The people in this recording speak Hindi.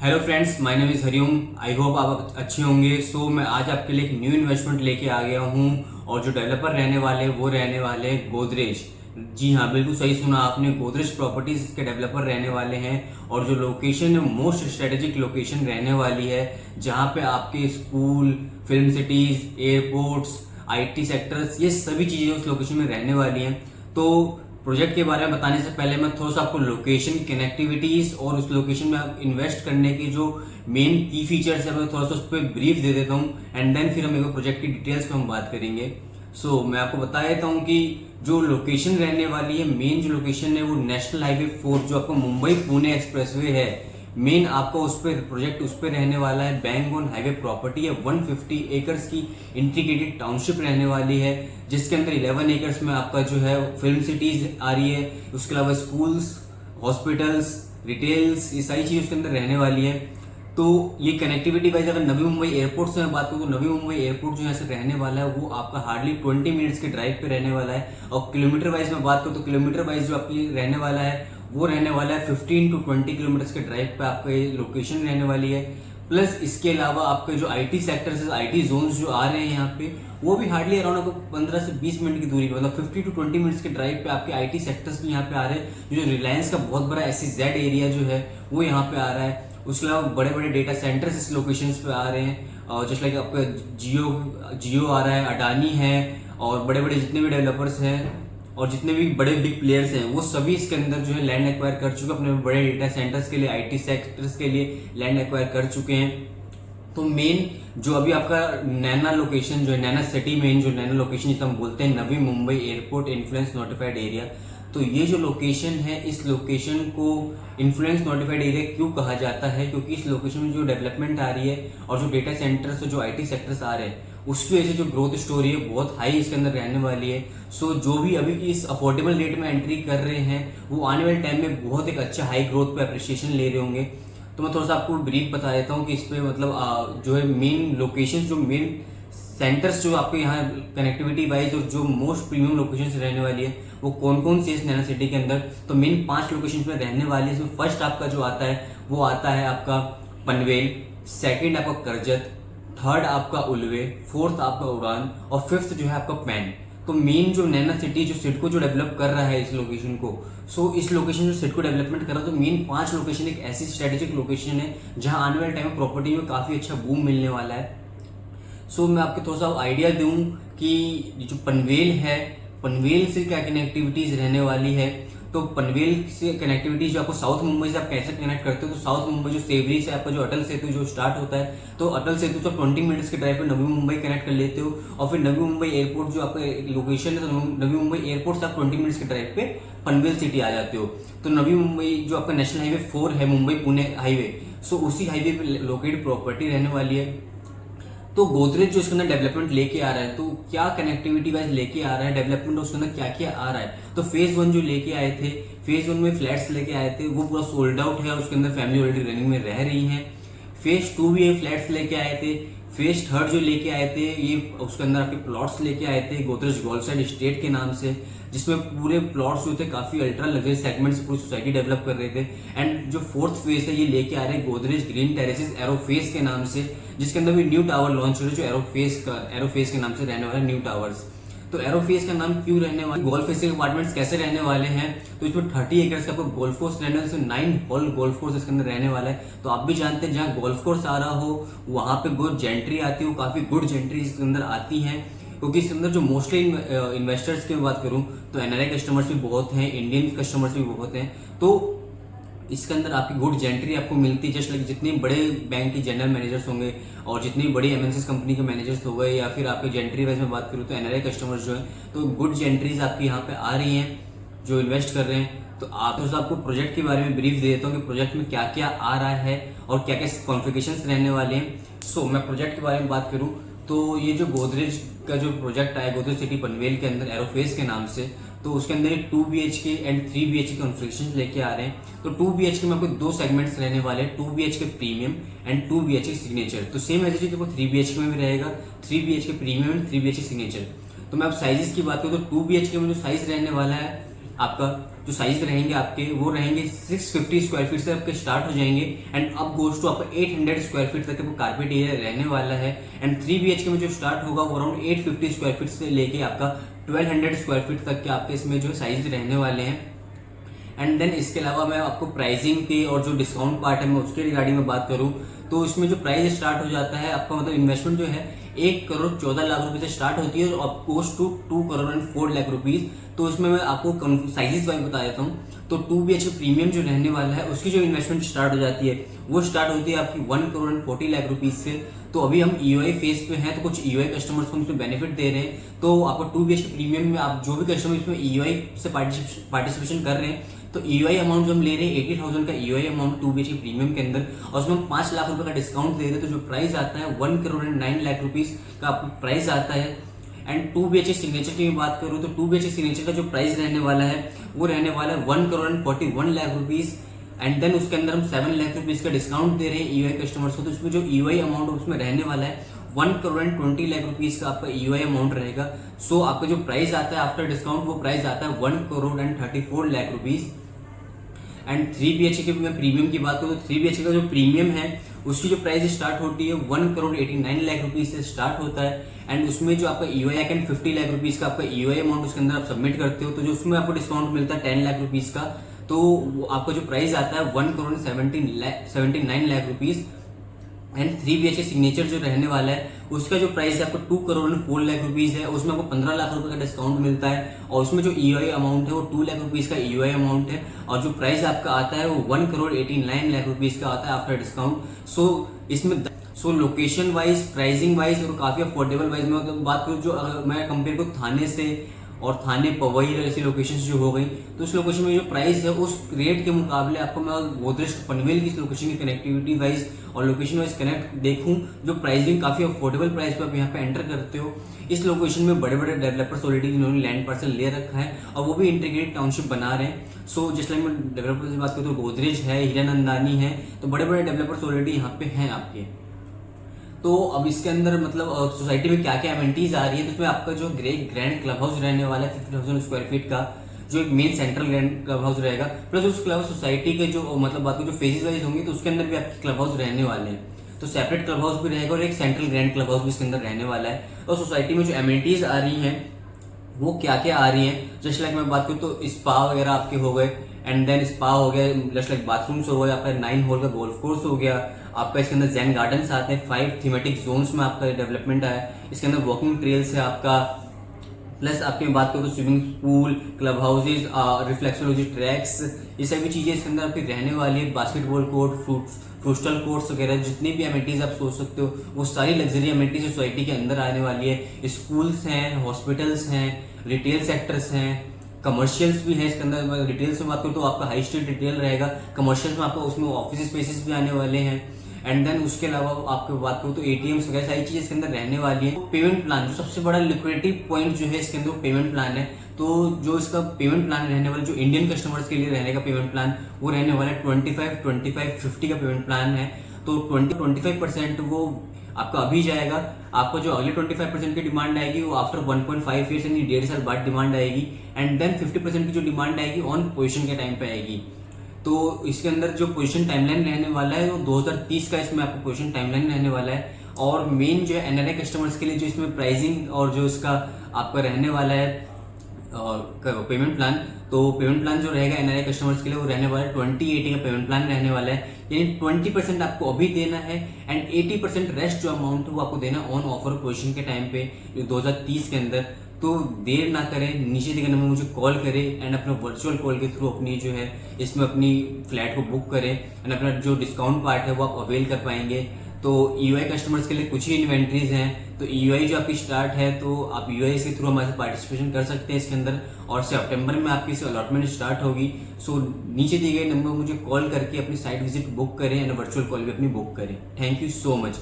Hello friends, my name is Hariom. I hope आप अच्छे होंगे। सो मैं आज आपके लिए एक न्यू इन्वेस्टमेंट लेके आ गया हूँ और जो डेवलपर रहने वाले वो रहने वाले हैं गोदरेज। जी हाँ, बिल्कुल सही सुना आपने, गोदरेज प्रॉपर्टीज के डेवलपर रहने वाले हैं। और जो लोकेशन है मोस्ट स्ट्रेटेजिक लोकेशन रहने वाली है, जहाँ पे आपके school, film cities, airports, IT sectors, ये सभी चीज़ें उस लोकेशन में रहने वाली हैं। तो प्रोजेक्ट के बारे में बताने से पहले मैं थोड़ा सा आपको लोकेशन, कनेक्टिविटीज और उस लोकेशन में आप इन्वेस्ट करने की जो मेन की फीचर्स है मैं थोड़ा सा उस पर ब्रीफ दे देता हूँ एंड देन फिर हम एक प्रोजेक्ट की डिटेल्स पे हम बात करेंगे। मैं आपको बता देता हूँ कि जो लोकेशन रहने वाली है, मेन जो लोकेशन है वो नेशनल हाईवे 4 जो आपको मुंबई पुणे एक्सप्रेसवे है, मेन आपका उस पर प्रोजेक्ट उस पर रहने वाला है। बैंगन हाईवे प्रॉपर्टी है, 150 एकर्स की इंटीग्रेटेड टाउनशिप रहने वाली है, जिसके अंदर 11 एकर्स में आपका जो है फिल्म सिटीज आ रही है। उसके अलावा स्कूल्स, हॉस्पिटल्स, रिटेल्स, ये सारी चीज उसके अंदर रहने वाली है। तो ये कनेक्टिविटी वाइज अगर नवी मुंबई एयरपोर्ट से मैं बात करूँ तो नवी मुंबई एयरपोर्ट जो यहाँ से रहने वाला है वो आपका हार्डली 20 मिनट्स के ड्राइव पे रहने वाला है। और किलोमीटर वाइज में बात करूँ तो किलोमीटर वाइज जो आपकी रहने वाला है वो रहने वाला है 15 to 20 किलोमीटर के ड्राइव पे आपका ये लोकेशन रहने वाली है। प्लस इसके अलावा आपके जो आईटी सेक्टर्स, आईटी जोन्स जो आ रहे हैं यहाँ पे, वो भी हार्डली अराउंड आपको 15 से 20 मिनट की दूरी पे, मतलब 50 to 20 मिनट्स के ड्राइव पे आपके आईटी सेक्टर्स भी यहाँ पे आ रहे हैं। जो रिलायंस का बहुत बड़ा SEZ एरिया जो है वो यहाँ पे आ रहा है। उसके अलावा बड़े बड़े डेटा सेंटर्स इस लोकेशन पे आ रहे हैं, और जस्ट लाइक आपका जियो आ रहा है, अडानी है, और बड़े बड़े जितने भी डेवलपर्स हैं और जितने भी बड़े बिग प्लेयर्स हैं वो सभी इसके अंदर जो है लैंड एक्वायर कर चुके हैं। अपने बड़े डेटा सेंटर्स के लिए, आईटी सेक्टर्स के लिए लैंड एक्वायर कर चुके हैं। तो मेन जो अभी आपका नैना लोकेशन जो है, नैना सिटी मेन जो नैना लोकेशन जिसे हम बोलते हैं Navi Mumbai airport influence notified area, तो ये जो लोकेशन है इस लोकेशन को इन्फ्लुएंस नोटिफाइड एरिया क्यों कहा जाता है? क्योंकि इस लोकेशन में जो डेवलपमेंट आ रही है और जो डेटा सेंटर्स, जो आईटी सेक्टर्स आ रहे हैं, उसकी वजह से जो ग्रोथ स्टोरी है बहुत हाई इसके अंदर रहने वाली है। जो भी अभी इस अफोर्डेबल रेट में एंट्री कर रहे हैं वो आने वाले टाइम में बहुत एक अच्छा हाई ग्रोथ पे अप्रिशिएशन ले रहे होंगे। तो मैं थोड़ा सा आपको ब्रीफ बता देता हूँ कि इस पे मतलब जो है मेन लोकेशन, जो मेन सेंटर्स जो आपके यहाँ कनेक्टिविटी वाइज और जो मोस्ट प्रीमियम लोकेशन रहने वाली है वो कौन कौन सी इस नैना सिटी के अंदर। तो मेन 5 लोकेशन में रहने वाली है। इसमें फर्स्ट आपका जो आता है वो आता है आपका पनवेल, सेकंड आपका करजत, थर्ड आपका उलवे, फोर्थ आपका उड़ान और फिफ्थ जो है आपका पैन। तो मेन जो नैना सिटी जो सिडको जो डेवलप कर रहा है इस लोकेशन को, इस लोकेशन जो सिडको डेवलपमेंट कर रहा है, तो मेन 5 लोकेशन एक ऐसी स्ट्रेटेजिक लोकेशन है जहां आने वाले टाइम में प्रॉपर्टी में काफी अच्छा बूम मिलने वाला है। मैं आपको थोड़ा सा आइडिया दूं कि जो पनवेल है, पनवेल से क्या कनेक्टिविटीज रहने वाली है। तो पनवेल से कनेक्टिविटी जो आपको साउथ मुंबई से आप कैसे कनेक्ट करते हो, तो साउथ मुंबई जो सेवरी से आपका जो अटल सेतु जो स्टार्ट होता है, तो अटल सेतु से 20 मिनट्स के ड्राइव पे नवी मुंबई कनेक्ट कर लेते हो। और फिर नवी मुंबई एयरपोर्ट जो आपका लोकेशन है, तो नवी मुंबई एयरपोर्ट से आप 20 मिनट्स के ड्राइव पे पनवेल सिटी आ जाते हो। तो नवी मुंबई जो आपका नेशनल हाईवे 4 है, मुंबई पुणे हाईवे, उसी हाईवे पे लोकेटेड प्रॉपर्टी रहने वाली है। तो गोदरेज जो इसके अंदर डेवलपमेंट लेके आ रहा है, तो क्या कनेक्टिविटी वाइज लेके आ रहा है डेवलपमेंट, उसके अंदर क्या क्या आ रहा है। तो फेज 1 जो लेके आए थे, फेज 1 में फ्लैट्स लेके आए थे, वो पूरा सोल्ड आउट है और उसके अंदर फैमिली ऑलरेडी रनिंग में रह रही है। फेज 2 भी ये फ्लैट्स लेके आए थे। फेज 3 जो लेके आए थे, ये उसके अंदर आपके प्लॉट्स लेके आए थे गोदरेज गोल्डसाइड स्टेट के नाम से, जिसमें पूरे प्लॉट्स जो थे काफी अल्ट्रा लग्जरी सेगमेंट से पूरी सोसाइटी डेवलप कर रहे थे। एंड जो फोर्थ फेज है ये लेके आ रहे हैं गोदरेज ग्रीन टेरेसेस एरोफेस के नाम से, जिसके अंदर भी न्यू टावर लॉन्च हो रहे जो एरोफेस के नाम से रहने वाला न्यू टावर्स। तो एरोफेस का नाम क्यों रहने वाला, गोल्फ फेसिंग अपार्टमेंट्स कैसे रहने वाले हैं, तो इसमें 30 एकर्स का आपको गोल्फ कोर्स रहने वाला है, 9 होल गोल्फ कोर्स इसके अंदर रहने वाला है। तो आप भी जानते हैं जहाँ गोल्फ कोर्स आ रहा हो वहां पे गुड जेंट्री आती है, काफी गुड जेंट्री इसके अंदर आती है। क्योंकि इसके अंदर जो मोस्टली इन्वेस्टर्स की बात करूं तो NRI कस्टमर्स भी बहुत हैं, इंडियन कस्टमर्स भी बहुत हैं। तो इसके अंदर आपकी गुड जेंट्री आपको मिलती है। जस्ट लाइक जितने बड़े बैंक के जनरल मैनेजर्स होंगे और जितनी बड़ी MNCs कंपनी के मैनेजर्स हो गए, या फिर आपके जेंट्री वाइज में बात करूँ तो NRI कस्टमर्स जो है, तो गुड जेंट्रीज आपकी यहाँ पे आ रही हैं जो इन्वेस्ट कर रहे हैं। तो आपको प्रोजेक्ट के बारे में ब्रीफ दे देता हूँ कि प्रोजेक्ट में क्या क्या आ रहा है और क्या क्या कॉन्फ़िगरेशंस रहने वाले हैं। मैं प्रोजेक्ट के बारे में बात करूँ तो ये जो गोदरेज का जो प्रोजेक्ट आया गोदरेज सिटी पनवेल के अंदर एरोफेस के नाम से, तो उसके अंदर एक 2 BHK एंड 3 BHK कॉन्फ़िगरेशन लेके आ रहे हैं। तो 2 BHK में आपको 2 सेगमेंट्स रहने वाले हैं, 2 BHK premium and 2 BHK signature. तो सेम एज इट 3 BHK में भी रहेगा, 3 BHK premium and 3 BHK signature. तो मैं अब साइजेस की बात करूँ तो 2 BHK में जो साइज रहने वाला है आपका जो साइज रहेंगे आपके वो रहेंगे 650 स्क्वायर फीट से आपके स्टार्ट हो जाएंगे एंड अब गोज टू आपका 800 स्क्वायर फीट तक आपको कारपेट एरिया रहने वाला है। एंड 3 BHK में जो स्टार्ट होगा वो अराउंड 850 स्क्वायर फीट से लेके आपका 1200 स्क्वायर फीट तक के आपके इसमें जो साइज रहने वाले हैं। एंड देन इसके अलावा मैं आपको प्राइसिंग की और जो डिस्काउंट पार्ट है मैं उसके रिगार्डिंग में बात करूं तो इसमें जो प्राइस स्टार्ट हो जाता है आपका मतलब इन्वेस्टमेंट जो है 1,14,00,000 रुपए से स्टार्ट होती है और अप गोज टू 2,04,00,000 रुपीज। तो इसमें मैं आपको साइजेस वाइज बता देता हूँ। तो 2 BHK प्रीमियम जो रहने वाला है उसकी जो इन्वेस्टमेंट स्टार्ट हो जाती है वो स्टार्ट होती है आपकी 1,40,00,000 रुपीज से। तो अभी हम EOI फेज पे हैं तो कुछ EOI कस्टमर्स को इसमें बेनिफिट दे रहे हैं। तो आपको 2 BHK प्रीमियम में आप जो भी कस्टमर इसमें EOI से पार्टिसिपेशन कर रहे हैं तो EOI अमाउंट जो हम ले रहे हैं 80,000 का EOI अमाउंट 2 BHK प्रीमियम के अंदर और उसमें हम 5 लाख रुपए का डिस्काउंट दे रहे हैं। तो जो प्राइस आता है 1,09,00,000 रुपीज का प्राइस आता है। एंड 2 BHK सिग्नेचर की बात करूं तो 2 BHK सिग्नेचर का जो प्राइस रहने वाला है वो रहने वाला है 1,41,00,000 रुपीज। एंड देन उसके अंदर हम 7 लाख रुपीज का डिस्काउंट दे रहे हैं EOI कस्टमर्स को। तो इसमें जो EOI अमाउंट उसमें रहने वाला है 1,20,00,000 रुपीज का आपका EOI अमाउंट रहेगा। सो आपका जो प्राइस आता है आफ्टर डिस्काउंट वो प्राइस आता है 1,34,00,000 रुपीज। एंड 3 BHK की मैं प्रीमियम की बात करूँ तो 3 BHK का जो प्रीमियम है उसकी जो प्राइस स्टार्ट होती है 1,89,00,000 रुपीज से स्टार्ट होता है। एंड उसमें जो आपका EOI एंड 50 लाख रुपीज का आपका EOI अमाउंट उसके अंदर आप सबमिट करते हो तो जो उसमें आपको डिस्काउंट मिलता है 10 लाख रुपीज का। तो आपका जो प्राइस आता है 1,79,00,000 रुपीज। एंड 3 BHK सिग्नेचर जो रहने वाला है उसका जो प्राइस है आपको 2,04,00,000 रुपीज है। उसमें आपको 15 लाख रुपए का डिस्काउंट मिलता है और उसमें जो EOI अमाउंट है वो 2 लाख रुपीज का EOI अमाउंट है और जो प्राइस आपका आता है वो 1,89,00,000 रुपीज का आता है आफ्टर डिस्काउंट। सो इसमें लोकेशन वाइज प्राइसिंग वाइज और काफी अफोर्डेबल वाइज में मतलब बात करूँ जो अगर मैं कंपेयर को थाने से और थाने पवई ऐसी लोकेशन जो हो गई तो उस लोकेशन में जो प्राइस है उस रेट के मुकाबले आपको मैं गोदरेज पनवेल की लोकेशन की कनेक्टिविटी वाइज और लोकेशन वाइज कनेक्ट देखूं जो प्राइसिंग काफी अफोर्डेबल प्राइस पे आप यहाँ पे एंटर करते हो। इस लोकेशन में बड़े बड़े डेवलपर्स ऑलरेडी जिन्होंने लैंड पार्सल ले रखा है और वो भी इंटीग्रेटेड टाउनशिप बना रहे हैं। सो जिस टाइम मैं डेवलपर से बात करूँ तो गोदरेज है, हीरानंदानी है, तो बड़े बड़े डेवलपर्स ऑलरेडी यहाँ पे हैं आपके। तो अब इसके अंदर मतलब सोसाइटी में क्या क्या एमिनिटीज आ रही है तो उसमें आपका जो ग्रैंड क्लब हाउस रहने वाला है 50,000 स्क्वायर फीट का जो एक main central grand club house रहेगा। प्लस उस क्लब सोसाइटी के जो मतलब बात को जो फेजेस वाइज होंगे तो उसके अंदर भी आपके क्लब हाउस रहने वाले हैं। तो सेपरेट क्लब हाउस भी रहेगा और एक सेंट्रल ग्रैंड क्लब हाउस भी इसके अंदर रहने वाला है। और सोसाइटी में जो एमिनिटीज आ रही हैं वो क्या क्या आ रही हैं जस्ट लाइक मैं बात करूँ तो स्पा वगैरह आपके हो गए एंड देन स्पा हो गया, जस्ट लाइक बाथरूम्स हो गए, आपका 9 होल का गोल्फ कोर्स हो गया, आपका इसके अंदर जैन गार्डन्स आते हैं, 5 थीमेटिक जोन्स में आपका डेवलपमेंट है। इसके अंदर वॉकिंग ट्रेल्स है आपका, प्लस आपकी बात करूँ तो swimming pool, club houses, reflexology tracks, ये सभी चीजें इसके अंदर आपकी रहने वाली है। बास्केटबॉल कोर्ट, फ्रूस्टल कोर्ट्स वगैरह जितनी भी अमेनिटीज आप सोच सकते हो वो सारी लग्जरी अमेनिटीज सोसाइटी के अंदर आने वाली है। स्कूल्स हैं, हॉस्पिटल्स हैं, रिटेल सेक्टर्स हैं, कमर्शियल्स भी है इसके अंदर। डिटेल्स में बात करूँ तो आपका हाई स्ट्रीट रिटेल रहेगा, कमर्शियल में आपका उसमें ऑफिस स्पेसेस भी आने वाले हैं। एंड देन उसके अलावा आपको बात करूँ तो ATMs वगैरह सारी चीजें इसके अंदर रहने वाली है। पेमेंट प्लान जो सबसे बड़ा लिक्विडिटी पॉइंट जो है इसके अंदर पेमेंट प्लान है। तो जो इसका पेमेंट प्लान रहने वाला जो इंडियन कस्टमर्स के लिए रहने का पेमेंट प्लान वो रहने वाला है 25-25-50 का पेमेंट प्लान है। तो 20-25% वो आपका अभी जाएगा, आपको जो अगले 25% की डिमांड आएगी वो आफ्टर 1.5 ईयर्स यानी 1.5 साल बाद डिमांड आएगी। एंड देन 50% की जो डिमांड आएगी ऑन पोजीशन के टाइम पे आएगी। तो इसके अंदर जो पोजीशन टाइमलाइन रहने वाला है वो 2030 का इसमें आपको पोजीशन टाइमलाइन रहने वाला है। और मेन जो है NRI कस्टमर्स के लिए जो इसमें प्राइसिंग और जो इसका आपका रहने वाला है पेमेंट प्लान, तो पेमेंट प्लान जो रहेगा NRI कस्टमर्स के लिए वो रहने वाला है 2080 का पेमेंट प्लान रहने वाला है। यानी 20% आपको अभी देना है एंड 80% रेस्ट जो अमाउंट है वो आपको देना ऑन ऑफर पोजीशन के टाइम पे 2030 के अंदर। तो देर ना करें, नीचे दिए गए नंबर मुझे कॉल करें एंड अपना वर्चुअल कॉल के थ्रू अपनी जो है इसमें अपनी फ्लैट को बुक करें एंड अपना जो डिस्काउंट पार्ट है वो आप अवेल कर पाएंगे। तो EOI कस्टमर्स के लिए कुछ ही इन्वेंट्रीज हैं। तो EOI जो आपकी स्टार्ट है तो आप EOI के थ्रू हमारे साथ पार्टिसिपेशन कर सकते हैं इसके अंदर और सितंबर में आपकी अलॉटमेंट स्टार्ट होगी। सो नीचे दिए गए नंबर मुझे कॉल करके अपनी साइट विजिट बुक करें एंड वर्चुअल कॉल भी अपनी बुक करें। Thank you so much.